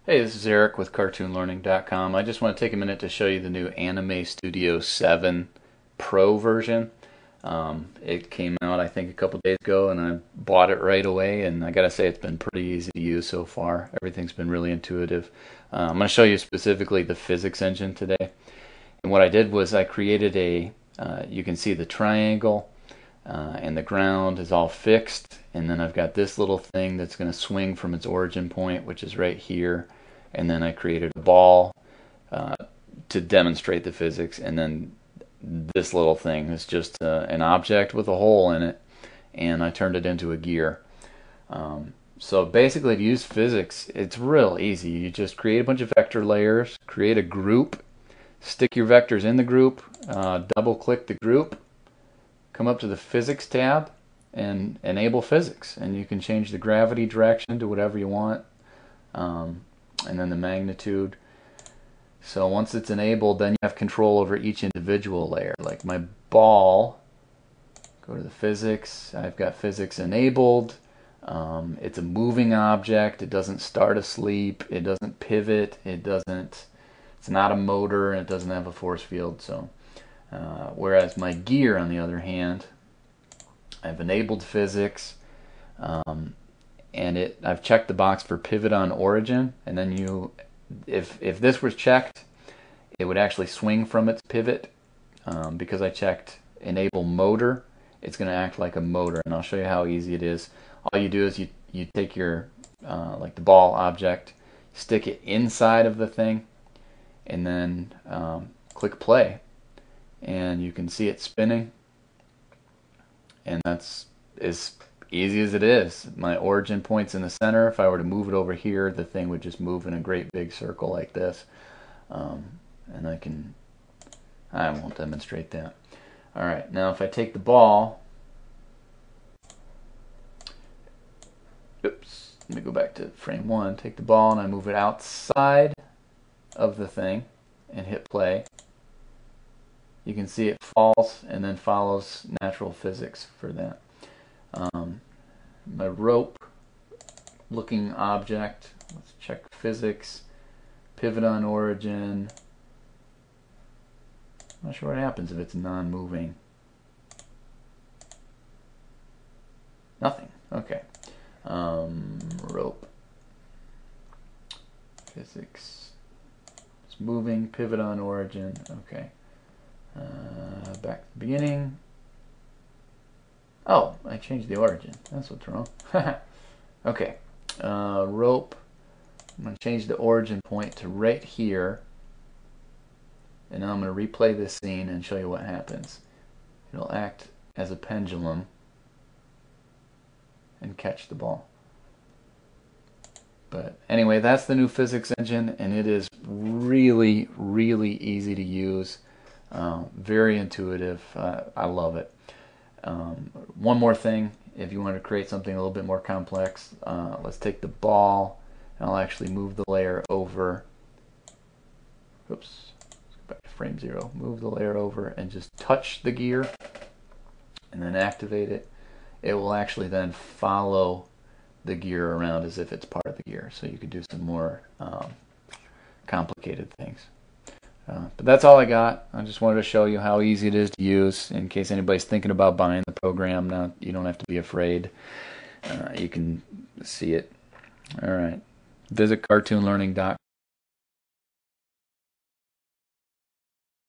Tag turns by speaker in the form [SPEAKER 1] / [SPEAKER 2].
[SPEAKER 1] Hey, this is Eric with CartoonLearning.com. I just want to take a minute to show you the new Anime Studio 7 Pro version. It came out, I think, a couple days ago, and I bought it right away. And I gotta say, it's been pretty easy to use so far. Everything's been really intuitive. I'm going to show you specifically the physics engine today. And what I did was I created you can see the triangle, and the ground is all fixed, and then I've got this little thing that's going to swing from its origin point, which is right here, and then I created a ball uh, to demonstrate the physics, and then this little thing is just an object with a hole in it, and I turned it into a gear. So basically, to use physics, it's real easy. You just create a bunch of vector layers, create a group, stick your vectors in the group, double click the group, come up to the physics tab and enable physics, and you can change the gravity direction to whatever you want, and then the magnitude. So once it's enabled, then you have control over each individual layer. Like my ball, go to the physics, I've got physics enabled. It's a moving object, it doesn't start asleep, it doesn't pivot, it's not a motor, and it doesn't have a force field. So whereas my gear, on the other hand, I've enabled physics, and I've checked the box for pivot on origin, and then if this was checked, it would actually swing from its pivot. Because I checked enable motor, it's going to act like a motor, and I'll show you how easy it is. All you do is you take your like the ball object, stick it inside of the thing, and then click play, and you can see it spinning, and that's as easy as it is. My origin point's in the center. If I were to move it over here, the thing would just move in a great big circle like this. And I won't demonstrate that. Alright, now if I take the ball, oops, let me go back to frame 1, take the ball and I move it outside of the thing and hit play, you can see it falls and then follows natural physics for that. My rope looking object, let's check physics, pivot on origin. I'm not sure what happens if it's non-moving. Nothing. Okay. Rope. Physics. It's moving. Pivot on origin. Okay. Back to the beginning. Oh, I changed the origin. That's what's wrong. Okay. Rope. I'm going to change the origin point to right here. And now I'm going to replay this scene and show you what happens. It'll act as a pendulum and catch the ball. But anyway, that's the new physics engine, and it is really, really easy to use. Very intuitive. I love it. One more thing, if you want to create something a little bit more complex, let's take the ball, and I'll actually move the layer over. Oops. Back to frame 0. Move the layer over and just touch the gear and then activate it. It will actually then follow the gear around as if it's part of the gear, so you could do some more complicated things. But that's all I got. I just wanted to show you how easy it is to use in case anybody's thinking about buying the program. Now you don't have to be afraid. You can see it. Alright. Visit cartoonlearning.com.